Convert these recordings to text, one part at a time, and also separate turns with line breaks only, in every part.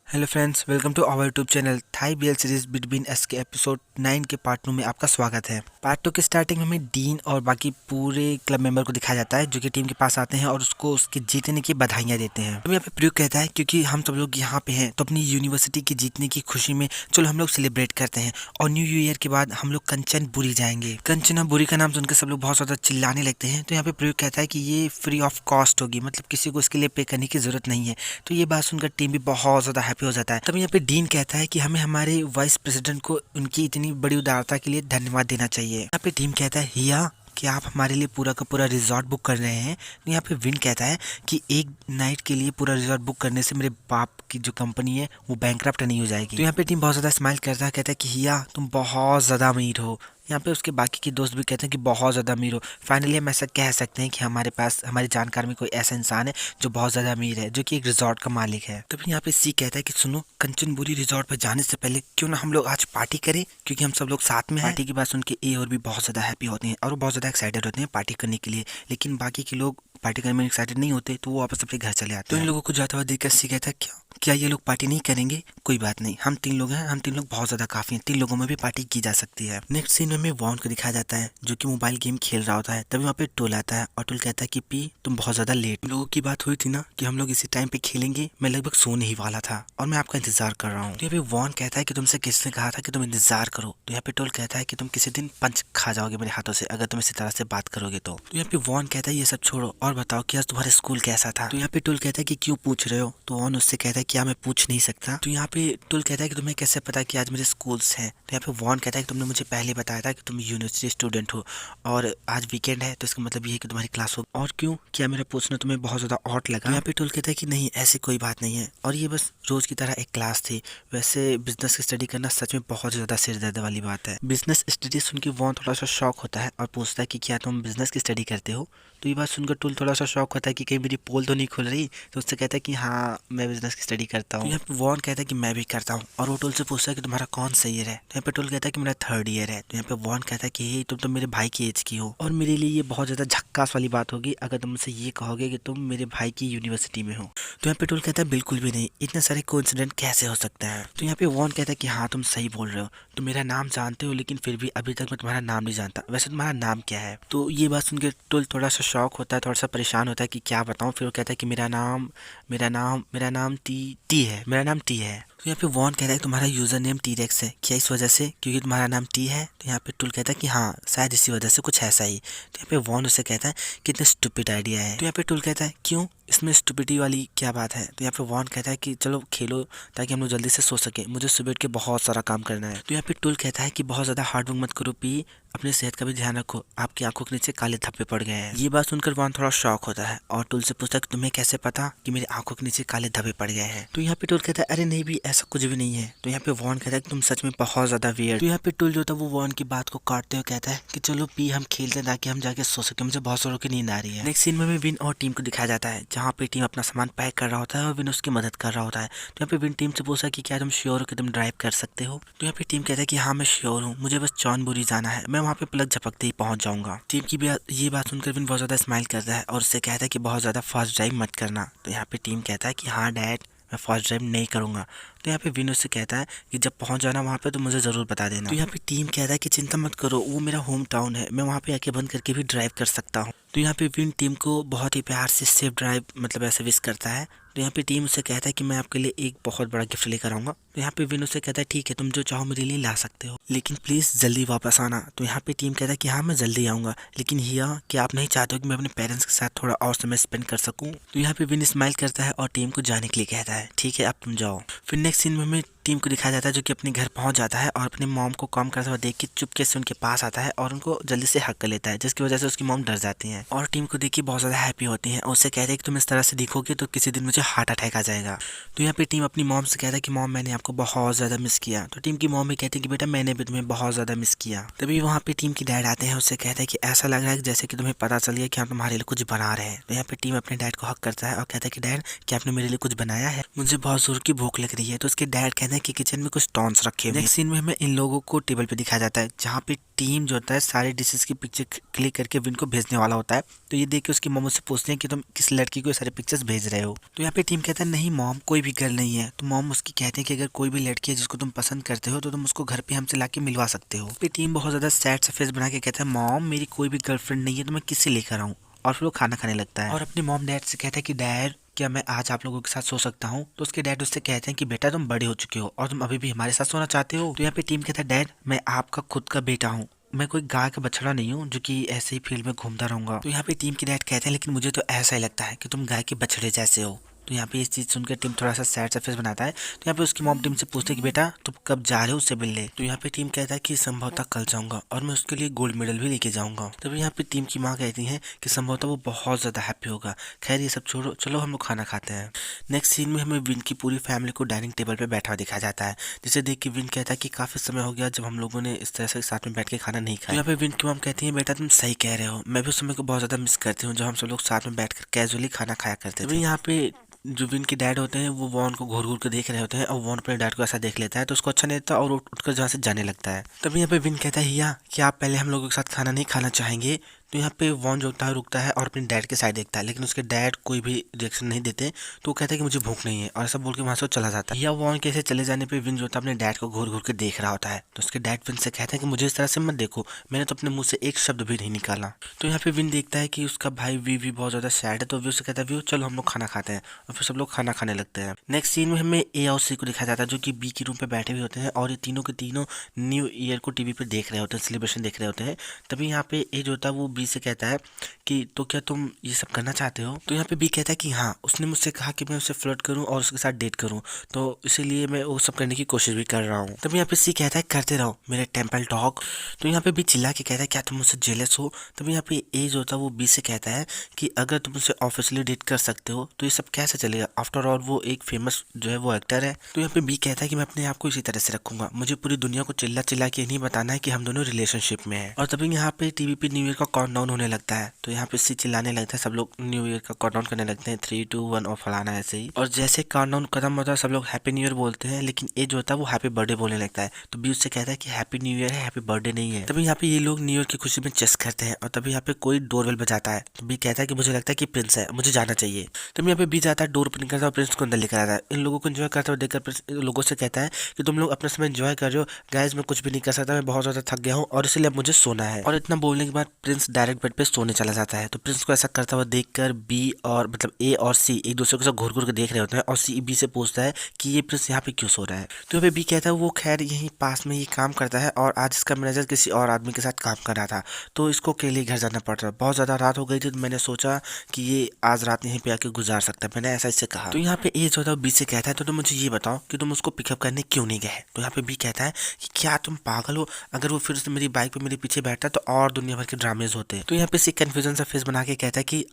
Hello friends, welcome to our YouTube channel Thai BL series between us के episode 9 के part 2 में आपका स्वागत है। पार्ट 2 के स्टार्टिंग में हमें डीन और बाकी पूरे क्लब मेंबर को दिखाया जाता है जो कि टीम के पास आते हैं और उसको उसके जीतने की बधाइयाँ देते हैं। तो यहाँ पे प्रयोग कहता है क्योंकि हम सब लोग यहाँ पे हैं तो अपनी यूनिवर्सिटी के जीतने की खुशी में चलो हम लोग सेलिब्रेट करते हैं। और न्यू ईयर के बाद हम लोग कंचनपुरी जाएंगे। कंचनापुरी का नाम सुनकर सब लोग बहुत ज़्यादा चिल्लाने लगते हैं। तो यहाँ पे प्रयोग कहता है कि ये फ्री ऑफ कॉस्ट होगी, मतलब किसी को इसके लिए पे करने की जरूरत नहीं है। तो ये बात सुनकर टीम भी बहुत ज़्यादा हैप्पी हो जाता है। तब यहाँ पे डीन कहता है कि हमें हमारे वाइस प्रेसिडेंट को उनकी इतनी बड़ी उदारता के लिए धन्यवाद देना चाहिए। यहाँ पे टीम कहता है हिया कि आप हमारे लिए पूरा का पूरा रिजॉर्ट बुक कर रहे हैं। तो यहाँ पे विन कहता है कि एक नाइट के लिए पूरा रिजॉर्ट बुक करने से मेरे बाप की जो कंपनी है वो बैंकरप्ट नहीं हो जाएगी। तो यहाँ पे टीम बहुत ज़्यादा स्माइल करता है, कहता है कि हिया तुम बहुत ज़्यादा अमीर हो। यहाँ पे उसके बाकी के दोस्त भी कहते हैं कि बहुत ज़्यादा अमीर हो। फाइनली हम ऐसा कह सकते हैं कि हमारे पास हमारी जानकार में कोई ऐसा इंसान है जो बहुत ज़्यादा अमीर है, जो कि एक रिजॉर्ट का मालिक है। तो फिर यहाँ पे सी कहता है कि सुनो, कंचनपुरी रिजॉर्ट पर जाने से पहले क्यों ना हम लोग आज पार्टी करें, क्योंकि हम सब लोग साथ में हैं। पार्टी की बात सुन के ए और भी बहुत ज़्यादा हैप्पी होते हैं और वो बहुत ज़्यादा एक्साइटेड होते हैं पार्टी करने के लिए। लेकिन बाकी के लोग पार्टी करने में एक्साइटेड नहीं होते तो वो वापस अपने घर चले आते हैं। तो इन लोगों को जाता हुआ देखकर सी कहता है क्या ये लोग पार्टी नहीं करेंगे? कोई बात नहीं, हम 3 लोग हैं, हम 3 लोग बहुत ज़्यादा काफ़ी हैं, 3 लोगों में भी पार्टी की जा सकती है। नेक्स्ट सीन में हमें वॉन को दिखाया जाता है जो कि मोबाइल गेम खेल रहा होता है। तभी वहाँ पे टोल आता है और टोल कहता है कि पी तुम बहुत ज़्यादा लेट। लोगों की बात हुई थी ना कि हम लोग इसी टाइम पे खेलेंगे, मैं लगभग सोने ही वाला था और मैं आपका इंतजार कर रहा हूँ। तो यहाँ पे वॉन कहता है कि तुमसे किसने कहा था कि तुम इंतजार करो। तो यहाँ पे टोल कहता है कि तुम किसी दिन पंच खा जाओगे मेरे हाथों से अगर तुम इसी तरह से बात करोगे तो यहाँ पे वॉन कहता है ये सब छोड़ो और बताओ कि आज तुम्हारे स्कूल कैसा था। तो यहाँ पे टोल कहता है कि क्यों पूछ रहे हो? तो वॉन उससे कहता है क्या मैं पूछ नहीं सकता? तो यहाँ पे टोल कहता है कि तुम्हें कैसे पता कि आज मेरे स्कूल्स हैं? तो यहाँ पे वॉन कहता है कि तुमने मुझे पहले बताया था कि तुम यूनिवर्सिटी स्टूडेंट हो और आज वीकेंड है तो इसका मतलब ये है कि तुम्हारी क्लास हो। और क्यों, क्या मेरा पूछना तुम्हें बहुत ज़्यादा ऑड लगा? यहाँ पे टोल कहता है कि नहीं, ऐसी कोई बात नहीं है और ये बस रोज़ की तरह एक क्लास थी। वैसे बिजनेस की स्टडी करना सच में बहुत ज़्यादा सिर दर्द वाली बात है। बिजनेस स्टडी सुन के वॉन थोड़ा सा शॉक होता है और पूछता है कि क्या तुम बिजनेस की स्टडी करते हो? तो ये बात सुनकर टोल थोड़ा सा शॉक होता है कि कहीं मेरी पोल तो नहीं खुल रही। तो उससे कहता है कि हाँ, मैं बिजनेस की स्टडी करता हूँ। तो यहाँ पे वॉन कहता है कि मैं भी करता हूँ और वो टोल से पूछता है कि तुम्हारा कौन सा ईयर है? तो यहाँ पे टोल कहता है कि मेरा 3rd ईयर है। तो यहाँ पे वॉन कहता है कि हे, तुम तो मेरे भाई की एज की हो और मेरे लिए ये बहुत ज़्यादा झक्कास वाली बात होगी अगर तुम मुझसे ये कहोगे कि तुम मेरे भाई की यूनिवर्सिटी में हो। तो यहाँ पे टोल कहता है बिल्कुल भी नहीं, इतने सारे कोइंसिडेंट कैसे हो सकते हैं? तो यहाँ पे वॉन कहता है कि हाँ, तुम सही बोल रहे हो, तुम मेरा नाम जानते हो लेकिन फिर भी अभी तक मैं तुम्हारा नाम नहीं जानता। वैसे तुम्हारा नाम क्या है? तो ये बात सुन के टोल थोड़ा सा शॉक होता है, थोड़ा सा परेशान होता है कि क्या बताऊँ। फिर वो कहता है कि मेरा नाम टी है, मेरा नाम टी है। तो यहाँ पे वॉन कहता है कि तुम्हारा यूजर नेम टी रेक्स है, क्या इस वजह से क्योंकि तुम्हारा नाम टी है? तो यहाँ पे टूल कहता है कि हाँ, शायद इसी वजह से कुछ ऐसा ही। तो यहाँ पे वॉन उससे कहता है कितने स्टूपिड आइडिया है। तो यहाँ पे टूल कहता है क्यों, इसमें स्टूपिडिटी वाली क्या बात है? तो यहाँ पे वॉन कहता है कि चलो खेलो ताकि हम लोग जल्दी से सो सके, मुझे सुबह उठ के बहुत सारा काम करना है। तो यहाँ पे टूल कहता है कि बहुत ज़्यादा हार्ड वर्क मत करो पी, अपनी सेहत का भी ध्यान रखो, आपकी आंखों के नीचे काले धब्बे पड़ गए हैं। ये बात सुनकर वॉन थोड़ा शॉक होता है और टूल से पूछता है कि तुम्हें कैसे पता कि मेरी आंखों के नीचे काले धब्बे पड़ गए हैं? तो यहाँ पे टूल कहता है अरे नहीं भी, ऐसा कुछ भी नहीं है। तो यहाँ पे वॉन कहता है कि तुम सच में बहुत ज्यादा वियर्ड। तो यहाँ पे टूल जो था वो वॉन की बात को काटते हुए कहता है कि चलो पी, हम खेलते हैं ताकि हम जाके सो सके, मुझे बहुत जोरों की नींद आ रही है। नेक्स्ट सीन में विन और टीम को दिखाया जाता है जहाँ पे टीम अपना सामान पैक कर रहा होता है और विन उसकी मदद कर रहा होता है। तो यहाँ पे विन टीम से पूछा कि क्या तुम श्योर हो कि तुम ड्राइव कर सकते हो? तो यहाँ पे टीम कहता है कि हाँ, मैं श्योर हूँ, मुझे बस चौनबुरी जाना है, मैं वहाँ पे पलक झपकते ही पहुंच जाऊंगा। टीम की ये बात सुनकर विन बहुत ज्यादा स्माइल करता है और उससे कहता है कि बहुत ज्यादा फास्ट ड्राइव मत करना। तो यहाँ पे टीम कहता है कि हाँ डैड, मैं फास्ट ड्राइव नहीं करूँगा। तो यहाँ पे विन उससे कहता है कि जब पहुँच जाना वहाँ पे तो मुझे ज़रूर बता देना। तो यहाँ पे टीम कहता है कि चिंता मत करो, वो मेरा होम टाउन है, मैं वहाँ पे आके बंद करके भी ड्राइव कर सकता हूँ। तो यहाँ पे विन टीम को बहुत ही प्यार से सेफ ड्राइव मतलब ऐसे विश करता है। तो यहाँ पे टीम उससे कहता है कि मैं आपके लिए एक बहुत बड़ा गिफ्ट लेकर आऊँगा। तो यहाँ पे विन उससे कहता है ठीक है, तुम जो चाहो मेरे लिए ला सकते हो, लेकिन प्लीज़ जल्दी वापस आना। तो यहाँ पे टीम कहता है कि हाँ, मैं जल्दी आऊँगा, लेकिन हिया कि आप नहीं चाहते हो कि मैं अपने पेरेंट्स के साथ थोड़ा और समय स्पेंड कर सकूँ? तो यहाँ पे विन स्माइल करता है और टीम को जाने के लिए कहता है ठीक है, अब तुम जाओ। फिर नेक्स्ट सीन में हमें टीम को दिखाया जाता है जो कि अपने घर पहुंच जाता है और अपने मॉम को काम करता हुआ देख के चुपके से उनके पास आता है और उनको जल्दी से हक कर लेता है, जिसकी वजह से उसकी मॉम डर जाती हैं और टीम को देख के बहुत ज़्यादा हैप्पी होती हैं और उससे कहते हैं कि तुम इस तरह से दिखोगे तो किसी दिन मुझे हार्ट अटैक आ जाएगा। तो यहाँ पे टीम अपनी मॉम से कहता है कि मॉम, मैंने आपको बहुत ज़्यादा मिस किया। तो टीम की मॉम भी कहती है कि बेटा, मैंने भी तुम्हें बहुत ज़्यादा मिस किया। तभी वहाँ पे टीम की डैड आते हैं, उससे कहते हैं कि ऐसा लग रहा है जैसे कि तुम्हें पता चल गया कि हम तुम्हारे लिए कुछ बना रहे हैं। तो यहाँ पे टीम अपने डैड को हक करता है और कहता है कि डैड, क्या आपने मेरे लिए कुछ बनाया है? मुझे बहुत जोर की भूख लग रही है। तो उसके डैड कहते हैं कि किचन में कुछ टॉन्स रखे हुए हैं। नेक्स्ट सीन में हमें इन लोगों को टेबल पे दिखाया जाता है जहाँ पे टीम जो होता है सारे डिशेस की पिक्चर क्लिक करके विन को भेजने वाला होता है। तो ये देख के उसकी मॉम उससे पूछते हैं कि तुम किस लड़की को सारे पिक्चर्स भेज रहे हो। तो यहाँ पे टीम कहता है नहीं मॉम, कोई भी गर्ल नहीं है। तो मॉम उसकी कहते हैं कि अगर कोई भी लड़की है जिसको तुम पसंद करते हो तो तुम उसको घर पे हमसे लाके मिलवा सकते हो। फिर टीम बहुत ज्यादा सैड सा फेस बना के कहता है मॉम मेरी कोई भी गर्लफ्रेंड नहीं है, तो मैं किससे लेकर आऊँ। और फिर वो खाना खाने लगता है और अपने मॉम डैड से कहता है कि डैड क्या मैं आज आप लोगों के साथ सो सकता हूँ। तो उसके डैड उससे कहते हैं कि बेटा तुम बड़े हो चुके हो और तुम अभी भी हमारे साथ सोना चाहते हो। तो यहाँ पे टीम कहता है डैड मैं आपका खुद का बेटा हूँ, मैं कोई गाय का बछड़ा नहीं हूँ जो कि ऐसे ही फील्ड में घूमता रहूंगा। तो यहाँ पे टीम के डैड कहते हैं लेकिन मुझे तो ऐसा ही लगता है कि तुम गाय के बछड़े जैसे हो। तो यहाँ पे इस चीज़ सुनकर टीम थोड़ा सा सैड सा फेस बनाता है। तो यहाँ पे उसकी मॉम टीम से पूछते हैं कि बेटा तुम कब जा रहे हो उससे मिलने। तो यहाँ पे टीम कहता है कि संभवतः कल जाऊंगा और मैं उसके लिए गोल्ड मेडल भी लेके जाऊंगा। तभी यहाँ पे टीम की माँ कहती है कि संभवतः वो बहुत ज़्यादा हैप्पी होगा। खैर ये सब छोड़ो, चलो हम लोग खाना खाते हैं। नेक्स्ट सीन में हमें विन की पूरी फैमिली को डाइनिंग टेबल पर बैठा दिखाया जाता है, जिसे देख के विन कहता है कि काफ़ी समय हो गया जब हम लोगों ने इस तरह से साथ में बैठ के खाना नहीं खाया। यहाँ पे विन की मॉम कहती है बेटा तुम सही कह रहे हो, मैं भी उस समय को बहुत ज़्यादा मिस करती हूँ जब हम सब लोग साथ में बैठकर कैजुअली खाना खाया करते थे। यहाँ पे जो विन के डैड होते हैं वो वॉन को घूर घूर के देख रहे होते हैं और वॉन अपने डैड को ऐसा देख लेता है तो उसको अच्छा नहीं लगता और उठकर जहाँ से जाने लगता है। तभी यहाँ पे विन कहता है हिया कि आप पहले हम लोगों के साथ खाना नहीं खाना चाहेंगे। तो यहाँ पे वॉन जो होता है रुकता है और अपने डैड के साइड देखता है, लेकिन उसके डैड कोई भी रिएक्शन नहीं देते। तो वो कहता है कि मुझे भूख नहीं है और ऐसा बोल के वहाँ से वो चला जाता है। या वॉन के ऐसे चले जाने पे विन जो होता है अपने डैड को घूर घूर के देख रहा होता है। तो उसके डैड विन से कहते हैं कि मुझे इस तरह से मत देखो, मैंने तो अपने मुंह से एक शब्द भी नहीं निकाला। तो यहाँ पे विन देखता है कि उसका भाई वी बहुत ज्यादा सैड है। तो वी उससे कहता है वी चलो हम लोग खाना खाते हैं और फिर सब लोग खाना खाने लगते हैं। नेक्स्ट सीन में हमें ए और सी को दिखाया जाता है जो कि बी के रूम पे बैठे हुए होते हैं और ये तीनों के तीनों न्यू ईयर को टीवी पे देख रहे होते हैं, सेलिब्रेशन देख रहे होते हैं। तभी यहाँ पे ए जो होता है वो बी से कहता है कि तो क्या तुम ये सब करना चाहते हो। तो यहाँ पे बी कहता है कि हाँ, उसने मुझसे कहा कि मैं उससे फ्लर्ट करूँ और उसके साथ डेट करूँ, तो इसीलिए मैं वो सब करने की कोशिश भी कर रहा हूँ। तभी यहाँ पे सी कहता है करते रहो मेरे टेम्पल डॉग। तो यहाँ पे बी चिल्ला के कहता है क्या तुम मुझसे जेलस हो। तभी यहाँ पे ए जो होता है वो बी से कहता है कि अगर तुम उसे ऑफिशियली डेट कर सकते हो तो ये सब कैसे चलेगा, आफ्टर ऑल वो एक फेमस जो है वो एक्टर है। तो यहाँ पे बी कहता है कि मैं अपने आप को इसी तरह से रखूंगा, मुझे पूरी दुनिया को चिल्ला चिल्ला के नहीं बताना है कि हम दोनों रिलेशनशिप में हैं। और तभी यहाँ पे टीवी पे न्यू ईयर का काउंटडाउन होने लगता है। तो यहाँ पे सी चिल्लाने लगता है, सब लोग न्यू ईयर का काउंटडाउन करने लगते हैं 3, 2, 1 और फलाना ऐसे ही। और जैसे काउंटडाउन खत्म होता है सब लोग हैप्पी न्यू ईयर बोलते हैं, लेकिन ए जो होता है वो हैप्पी बर्थडे बोलने लगता है। तो बी उससे कहता है कि हैप्पी न्यू ईयर है, हैप्पी बर्थडे नहीं है। तभी यहाँ पे ये लोग न्यू ईयर की खुशी में चेस करते हैं और तभी यहाँ पे कोई डोरबेल बजाता है। तो बी कहता है कि मुझे लगता है कि प्रिंस है, मुझे जाना चाहिए। तभी यहाँ पे बी जाता है, डोर ओपन करता है और प्रिंस को अंदर लेकर आता है। इन लोगों को एंजॉय करता हुआ देखकर प्रिंस लोगों से कहता है कि तुम लोग अपना समय एंजॉय कर रहे हो, गाइस मैं कुछ भी नहीं कर सकता, मैं बहुत ज्यादा थक गया हूँ और इसलिए अब मुझे सोना है। और इतना बोलने के बाद प्रिंस डायरेक्ट बेड पे सोने चला जाता है। तो प्रिंस को ऐसा करता हुआ देखकर बी और मतलब ए और सी एक दूसरे को घूर घूर के देख रहे होते हैं और सी बी से पूछता है कि ये प्रिंस यहाँ पे क्यों सो रहा है। तो यहाँ पे बी कहता है वो खैर यहीं पास में ही काम करता है और आज इसका मैनेजर किसी और आदमी के साथ काम कर रहा था तो इसको अकेले घर जाना पड़ रहा है, बहुत ज्यादा रात हो गई थी तो मैंने सोचा कि ये आज रात यहीं पे आके गुजार सकता है, मैंने ऐसा इससे कहा। तो यहाँ पे ए जो था बी से कहता है तो तुम मुझे ये बताओ कि तुम उसको पिकअप करने क्यों नहीं गए। तो यहाँ पे बी कहता है कि क्या तुम पागल हो, अगर वो फिर से मेरी बाइक पे मेरे पीछे बैठता तो और दुनिया भर के ड्रामेज होते। तो यहाँ पे सी कंफ्यूजन सा फेस बना के कहता है कि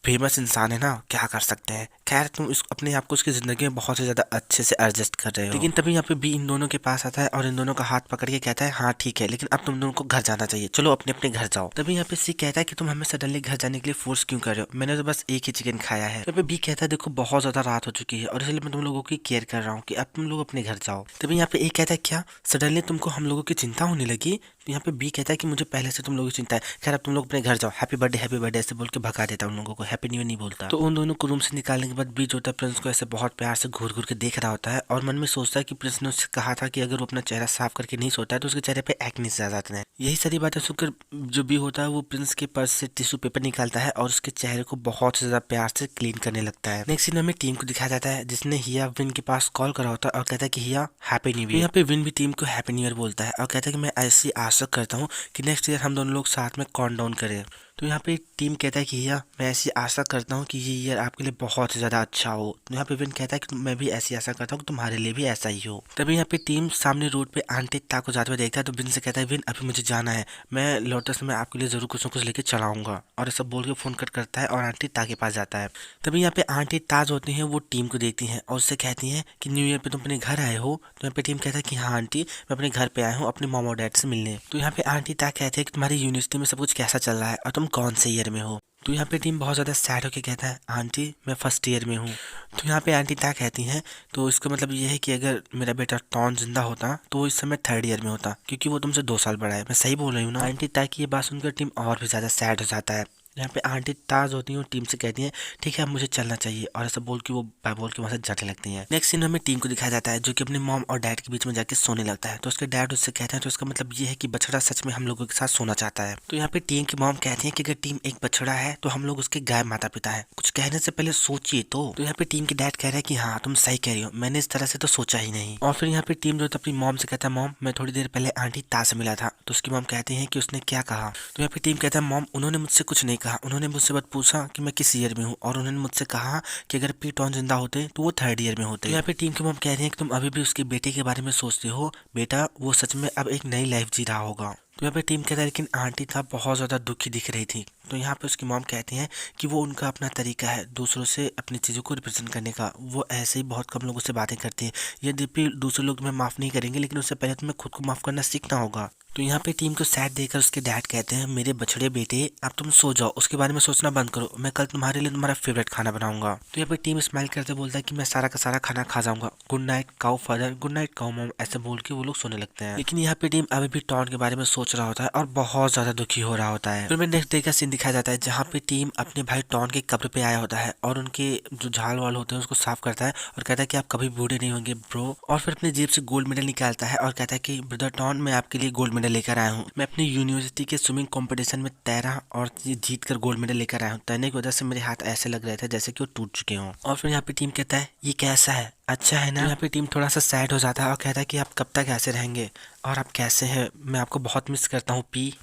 फेमस इंसान है ना, क्या कर सकते हैं, खैर तुम इस अपने आप को उसकी जिंदगी में बहुत ही ज्यादा अच्छे से एडजस्ट कर रहे हो। लेकिन तभी यहाँ पे बी इन दोनों के पास आता है और इन दोनों का हाथ पकड़ के कहता है हाँ ठीक है, लेकिन अब तुम दोनों को घर जाना चाहिए, चलो अपने अपने घर जाओ। तभी यहाँ पे सी कहता है कि तुम हमें सडनली घर जाने के लिए फोर्स क्यों कर रहे हो, मैंने तो बस एक ही चिकन खाया है। यहाँ पे बी कहता है देखो बहुत ज्यादा रात हो चुकी है और इसलिए मैं तुम लोगों की केयर कर रहा हूँ कि अब तुम लोग अपने घर जाओ। तभी यहाँ पे ए कहता है क्या सडनली तुमको हम लोगों की चिंता होने लगी। तो यहाँ पे बी कहता है कि मुझे पहले से तुम लोगों की चिंता है, खैर अब तुम लोग अपने घर जाओ, हैप्पी बर्थडे ऐसे बोल के भगा देता उन लोगों को, हैप्पी न्यू ईयर नहीं बोलता। तो उन दोनों को रूम से निकालने के बाद बी जो होता है प्रिंस को ऐसे बहुत प्यार से घूर घूर के देख रहा होता है और मन में सोचता है कि प्रिंस ने उससे कहा था कि अगर वो अपना चेहरा साफ करके नहीं सोता है तो उसके चेहरे पे एक्ने से आ जाते हैं। यही सारी बातें सुनकर जो बी होता है वो प्रिंस के पर्स से टिश्यू पेपर निकालता है और उसके चेहरे को बहुत ज्यादा प्यार से क्लीन करने लगता है। नेक्स्ट सीन में टीम को दिखाया जाता है जिसने हिया विन के पास कॉल करा होता है और कहता है कि हिया हैप्पी न्यू ईयर। यहाँ पे विन भी टीम को हैप्पी न्यू ईयर बोलता है और कहता है कि मैं ऐसी आशा करता हूँ कि नेक्स्ट ईयर हम दोनों लोग साथ में काउंटडाउन करें। तो यहाँ पे टीम कहता है कि हिया मैं ऐसी आशा करता हूँ कि ये ईयर आपके लिए बहुत ही ज़्यादा अच्छा हो। तो यहाँ पे विन कहता है कि मैं भी ऐसी आशा करता हूँ कि तुम्हारे लिए भी ऐसा ही हो। तभी यहाँ पे टीम सामने रोड पे आंटी ता को जाते हुए देखता है तो विन से कहता है विन अभी मुझे जाना है, मैं लौटते समय आपके लिए ज़रूर कुछ ना कुछ लेके चलाऊंगा। और ये सब बोल के फ़ोन कट करता है और आंटी ता के पास जाता है। तभी यहाँ पे आंटी ताज होती हैं वो टीम को देखती हैं और उससे कहती हैं कि न्यू ईयर पे तुम अपने घर आए हो। तो यहाँ पे टीम कहता है कि हाँ आंटी मैं अपने घर पे आया हूँ अपने मॉम और डैड से मिलने। तो यहाँ पे आंटी ता कहते हैं कि तुम्हारी यूनिवर्सिटी में सब कुछ कैसा चल रहा है और तुम कौन से ईयर में हो। तो यहाँ पे टीम बहुत ज़्यादा सैड होके कहता है आंटी मैं फर्स्ट ईयर में हूँ। तो यहाँ पे आंटी क्या कहती हैं, तो इसका मतलब ये है कि अगर मेरा बेटा टॉन जिंदा होता तो इस समय थर्ड ईयर में होता, क्योंकि वो तुमसे 2 साल बड़ा है। मैं सही बोल रही हूँ ना आंटी? ताकि ये बात सुनकर टीम और भी ज़्यादा सैड हो जाता है। यहाँ पे आंटी ताज होती हैं और टीम से कहती हैं ठीक है अब मुझे चलना चाहिए, और ऐसा बोल के वो बोल के वहाँ से जाने लगती हैं। नेक्स्ट सीन हमें टीम को दिखाया जाता है जो कि अपने मॉम और डैड के बीच में जाके सोने लगता है। तो उसके डैड उससे कहते हैं तो इसका मतलब ये है कि बछड़ा सच में हम लोगों के साथ सोना चाहता है। तो यहाँ पे टीम की मॉम कहती है कि अगर टीम एक बछड़ा है तो हम लोग उसके गाय माता पिता है, कुछ कहने से पहले सोचिए। तो यहाँ पे टीम के डैड कह रहे हैं कि हाँ तुम सही कह रही हो, मैंने इस तरह से तो सोचा ही नहीं। और फिर यहाँ पे टीम जो अपनी मॉम से कहता है मॉम मैं थोड़ी देर पहले आंटी ता से मिला था। तो उसकी मॉम कहती है कि उसने क्या कहा। तो यहाँ पे टीम कहता है मॉम उन्होंने मुझसे कुछ नहीं कहा, उन्होंने मुझसे बस पूछा कि मैं किस ईयर में हूँ, और उन्होंने मुझसे कहा कि अगर पी टॉन जिंदा होते तो वो थर्ड ईयर में होते। तो यहाँ पे टीम की मॉम कह रही है कि तुम अभी भी उसके बेटे के बारे में सोचते हो, बेटा वो सच में अब एक नई लाइफ जी रहा होगा। तो यहाँ पे टीम कहता है लेकिन आंटी था बहुत ज़्यादा दुखी दिख रही थी। तो यहाँ पे उसकी मॉम कहती हैं कि वो उनका अपना तरीका है दूसरों से अपनी चीज़ों को रिप्रेजेंट करने का, वो ऐसे ही बहुत कम लोगों से बातें करती है। यद्यपि दूसरे लोग तुम्हें माफ़ नहीं करेंगे लेकिन उससे पहले तुम्हें खुद को माफ़ करना सीखना होगा। तो यहाँ पे टीम को सैड देखकर उसके डैड कहते हैं मेरे बछड़े बेटे अब तुम सो जाओ, उसके बारे में सोचना बंद करो, मैं कल तुम्हारे लिए तुम्हारा फेवरेट खाना बनाऊंगा। तो यहाँ पे टीम स्माइल करते बोलता है कि मैं सारा का सारा खाना खा जाऊंगा, गुड नाइट काऊ फादर, गुड नाइट काऊ मॉम, ऐसे बोल के वो लोग सोने लगते हैं। लेकिन यहाँ पे टीम अभी भी टॉन के बारे में सोच रहा होता है और बहुत ज्यादा दुखी हो रहा होता है। फिर मैं नेक्स्ट डे का सीन दिखाया जाता है जहाँ पे टीम अपने भाई टॉन के कब्र पे आया होता है और उनके जो झाल वाल होते हैं उसको साफ करता है और कहता है कि आप कभी बूढ़े नहीं होंगे ब्रो। और फिर अपनी जेब से गोल्ड मेडल निकालता है और कहता है कि ब्रदर टॉन मैं आपके लिए गोल्ड मेडल लेकर आया हूँ, मैं अपनी यूनिवर्सिटी के स्विमिंग कंपटीशन में तैरा और जीत कर गोल्ड मेडल लेकर आया हूँ। तैरने की वजह से मेरे हाथ ऐसे लग रहे थे जैसे कि वो टूट चुके हों। और फिर यहाँ पे टीम कहता है ये कैसा है, अच्छा है ना। यहाँ पे टीम थोड़ा सा सैड हो जाता है और कहता है कि आप कब तक ऐसे रहेंगे और आप कैसे हैं, मैं आपको बहुत मिस करता हूँ पी।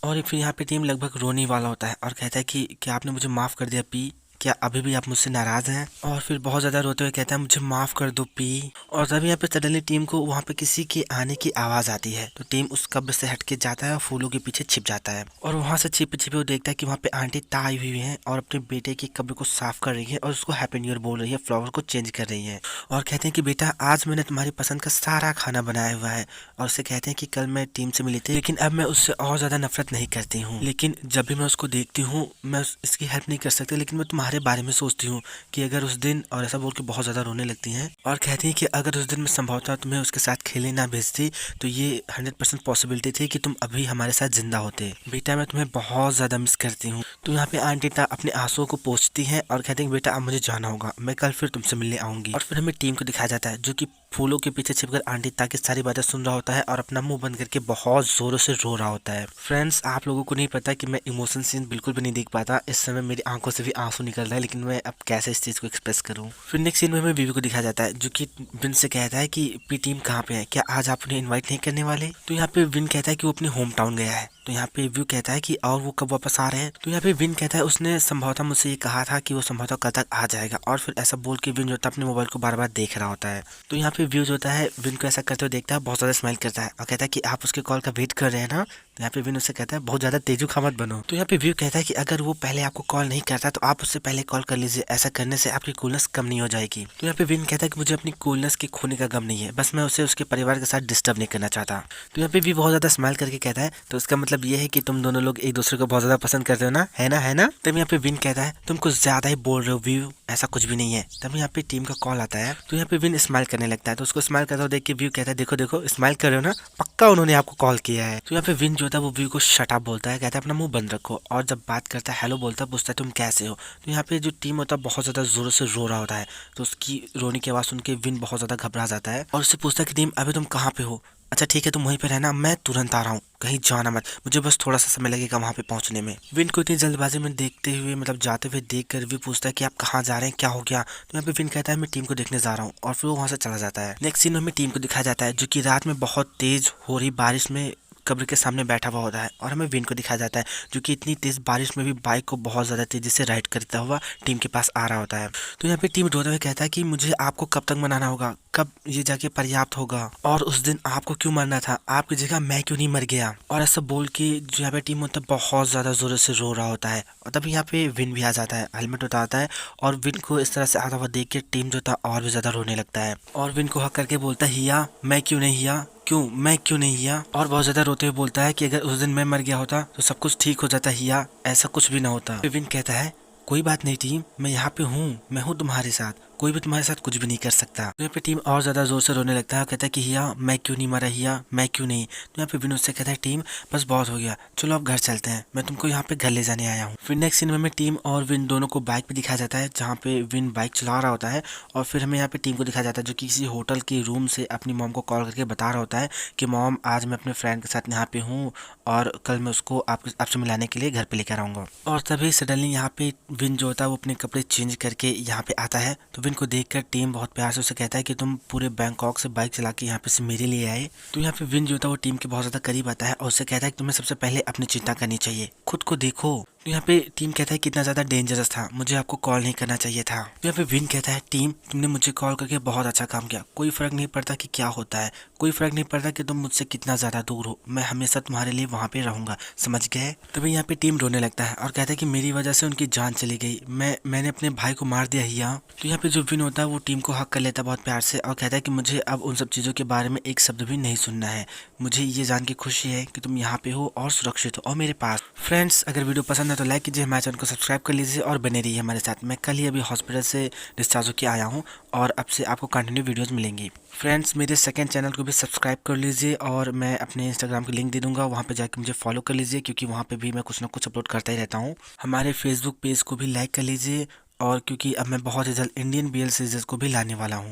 और फिर यहाँ पे टीम लगभग रोने वाला होता है और कहता है कि क्या आपने मुझे माफ़ कर दिया पी, क्या अभी भी आप मुझसे नाराज हैं। और फिर बहुत ज़्यादा रोते हुए कहता है मुझे माफ़ कर दो पी। और तभी यहाँ पे सडनली टीम को वहाँ पे किसी के आने की आवाज़ आती है। तो टीम उस कब्र से हट के जाता है और फूलों के पीछे छिप जाता है और वहाँ से छिपे छिपे वो देखता है कि वहाँ पे आंटी ता आई हुई है और अपने बेटे की कब्र को साफ कर रही है और उसको हैप्पी न्यू ईयर बोल रही है, फ्लावर को चेंज कर रही है और कहते हैं कि बेटा आज मैंने तुम्हारी पसंद का सारा खाना बनाया हुआ है। और उससे कहते हैं कि कल मैं टीम से मिली थी लेकिन अब मैं उससे और ज़्यादा नफरत नहीं करती हूँ, लेकिन जब भी मैं उसको देखती हूँ मैं इसकी हेल्प नहीं कर सकती, लेकिन मैं तुम्हारे बारे में सोचती हूँ कि अगर उस दिन, और ऐसा बोल के बहुत ज़्यादा रोने लगती हैं और कहती हैं कि अगर उस दिन मैं संभवतः तुम्हें उसके साथ खेलने ना भेजती तो ये 100% पॉसिबिलिटी थी कि तुम अभी हमारे साथ जिंदा होते। बेटा मैं तुम्हें बहुत ज़्यादा मिस करती हूँ। तो यहाँ पे आंटी ता अपने आंसुओं को पोंछती है और कहती है बेटा अब मुझे जाना होगा, मैं कल फिर तुमसे मिलने आऊंगी। और फिर हमें टीम को दिखाया जाता है जो कि फूलों के पीछे छिपकर आंटी ता की सारी बातें सुन रहा होता है और अपना मुंह बंद करके बहुत जोरों से रो रहा होता है। फ्रेंड्स आप लोगों को नहीं पता कि मैं इमोशन सीन बिल्कुल भी नहीं देख पाता, इस समय मेरी आंखों से भी आंसू निकल रहा है, लेकिन मैं अब कैसे इस चीज़ को एक्सप्रेस करूँ। फिर नेक्स्ट सीन में हमें बीवी को दिखाया जाता है जो कि विन से कहता है कि पी टीम कहाँ पे है, क्या आज आप उन्हें इन्वाइट नहीं करने वाले। तो यहाँ पे विन कहता है कि वो अपने होम टाउन गया है। तो यहाँ पे व्यू कहता है कि और वो कब वापस आ रहे हैं। तो यहाँ पे विन कहता है उसने संभवतः मुझसे ये कहा था कि वो संभवतः कल तक आ जाएगा। और फिर ऐसा बोल के विन जो होता है अपने मोबाइल को बार बार देख रहा होता है। तो यहाँ पे व्यू जो होता है विन को ऐसा करते हुए देखता है, बहुत ज़्यादा स्माइल करता है और कहता है कि आप उसके कॉल का वेट कर रहे हैं ना। तो यहाँ पे विन उससे कहता है बहुत ज़्यादा तेजू खा मत बनो। तो यहाँ पे व्यू कहता है कि अगर वो पहले आपको कॉल नहीं करता तो आप उससे पहले कॉल कर लीजिए, ऐसा करने से आपकी कूलनेस कम नहीं हो जाएगी। तो यहाँ पे विन कहता है कि मुझे अपनी कूलनेस के खोने का गम नहीं है, बस मैं उसे उसके परिवार के साथ डिस्टर्ब नहीं करना चाहता। तो यहाँ पे भी बहुत ज़्यादा स्माइल करके कहता है तो इसका मतलब ये है कि तुम दोनों लोग एक दूसरे को बहुत ज़्यादा पसंद करते हो ना, है ना, है ना। तब यहाँ पे विन कहता है तुम कुछ ज़्यादा ही बोल रहे हो व्यू, ऐसा कुछ भी नहीं है। तब यहाँ पे टीम का कॉल आता है तो यहाँ पे विन स्माइल करने लगता है। तो उसको स्माइल करता हुआ देख के व्यू कहता है देखो देखो स्माइल कर रहे हो ना, पक्का उन्होंने आपको कॉल किया है। तो यहाँ पे विन जो होता है वो व्यू को शट अप बोलता है, कहता है अपना मुंह बंद रखो। और जब बात करता है हेलो बोलता है, पूछता है तुम कैसे हो। तो यहाँ पे जो टीम होता है बहुत ज़्यादा जोरों से रो रहा होता है। तो उसकी रोने की आवाज़ सुन के विन बहुत ज़्यादा घबरा जाता है और उससे पूछता है कि टीम अभी तुम कहाँ पे हो। अच्छा ठीक है तुम वहीं पे रहना, मैं तुरंत आ रहा हूँ, कहीं जाना मत, मुझे बस थोड़ा सा समय लगेगा वहाँ पे पहुँचने में। विन को इतनी जल्दबाजी में देखते हुए मतलब जाते हुए देख कर भी पूछता है कि आप कहाँ जा रहे हैं, क्या हो गया। तो यहाँ पे विन कहता है मैं टीम को देखने जा रहा हूँ और फिर वो वहाँ से चला जाता है। नेक्स्ट सीन में हमें टीम को दिखाया जाता है जो कि रात में बहुत तेज हो रही बारिश में कब्र के सामने बैठा हुआ होता है और हमें विन को दिखाया जाता है जो कि इतनी तेज बारिश में भी बाइक को बहुत ज़्यादा तेजी से राइड करता हुआ टीम के पास आ रहा होता है। तो यहाँ पे टीम रोते हुए कहता है कि मुझे आपको कब तक मनाना होगा, कब ये जाके पर्याप्त होगा, और उस दिन आपको क्यों मरना था, आपकी जगह मैं क्यों नहीं मर गया। और ऐसा बोल के जो यहाँ पे टीम होता है बहुत ज़्यादा जोरों से रो रहा होता है। और तभी यहाँ पे विन भी आ जाता है, हेलमेट उतारता है और विन को इस तरह से आता हुआ देख के टीम जो था और भी ज़्यादा रोने लगता है और विन को हक करके बोलता है हिया मैं क्यों नहीं हिया, क्यों, मैं क्यों नहीं हिया? और बहुत ज्यादा रोते हुए बोलता है कि अगर उस दिन मैं मर गया होता तो सब कुछ ठीक हो जाता हिया, ऐसा कुछ भी ना होता। विन कहता है कोई बात नहीं टीम, मैं यहाँ पे हूँ, मैं हूँ तुम्हारे साथ, कोई भी तुम्हारे साथ कुछ भी नहीं कर सकता। तो यहाँ पे टीम और ज्यादा जोर से रोने लगता है और कहता है कि हिया मैं क्यों नहीं मरा, हिया मैं क्यों नहीं। तो यहाँ पे विन उससे कहता है टीम बस बहुत हो गया, चलो अब घर चलते हैं, मैं तुमको यहाँ पे घर ले जाने आया हूँ। फिर नेक्स्ट सीन में टीम और विन दोनों को बाइक पे दिखाया जाता है, जहाँ पे विन बाइक चला रहा होता है और फिर हमें यहाँ पे टीम को दिखाया जाता है जो कि किसी होटल के रूम से अपनी मॉम को कॉल करके बता रहा होता है कि मॉम आज मैं अपने फ्रेंड के साथ यहाँ पे हूँ और कल मैं उसको आपसे मिलाने के लिए घर पे लेकर आऊँगा। और तभी सडनली यहाँ पे विन जो होता है वो अपने कपड़े चेंज करके यहाँ पे आता है। तो विन को देखकर टीम बहुत प्यार से उसे कहता है कि तुम पूरे बैंकॉक से बाइक चला के यहाँ पे से मेरे लिए आए। तो यहाँ पे विन जो होता है वो टीम के बहुत ज्यादा करीब आता है और उसे कहता है कि तुम्हें सबसे पहले अपनी चिंता करनी चाहिए, खुद को देखो। तो यहाँ पे टीम कहता है कितना ज्यादा डेंजरस था, मुझे आपको कॉल नहीं करना चाहिए था। तो यहाँ पे विन कहता है टीम तुमने मुझे कॉल करके बहुत अच्छा काम किया, कोई फर्क नहीं पड़ता कि क्या होता है, कोई फर्क नहीं पड़ता कि तुम मुझसे कितना ज्यादा दूर हो, मैं हमेशा तुम्हारे लिए वहां पे रहूंगा, समझ गए। तभी यहाँ पे टीम रोने लगता है और कहता है कि मेरी वजह से उनकी जान चली गई, मैंने अपने भाई को मार दिया हिया। तो यहाँ पे जो विन होता है वो टीम को हक कर लेता है बहुत प्यार से और कहता है कि मुझे अब उन सब चीजों के बारे में एक शब्द भी नहीं सुनना है, मुझे ये जान के खुशी है कि तुम यहाँ पे हो और सुरक्षित हो और मेरे पास। फ्रेंड्स अगर वीडियो पसंद है तो लाइक कीजिए, हमारे चैनल को सब्सक्राइब कर लीजिए और बने रहिए हमारे साथ। मैं कल ही अभी हॉस्पिटल से डिस्चार्ज होकर आया हूँ और अब से आपको कंटिन्यू वीडियोस मिलेंगी। फ्रेंड्स मेरे सेकंड चैनल को भी सब्सक्राइब कर लीजिए और मैं अपने इंस्टाग्राम की लिंक दे दूंगा, वहाँ पे जाकर मुझे फॉलो कर लीजिए क्योंकि वहाँ पे भी मैं कुछ ना कुछ अपलोड करता ही रहता हूँ। हमारे फेसबुक पेज को भी लाइक कर लीजिए और क्योंकि अब मैं बहुत ही जल्द इंडियन BL सीरीज को भी लाने वाला हूँ।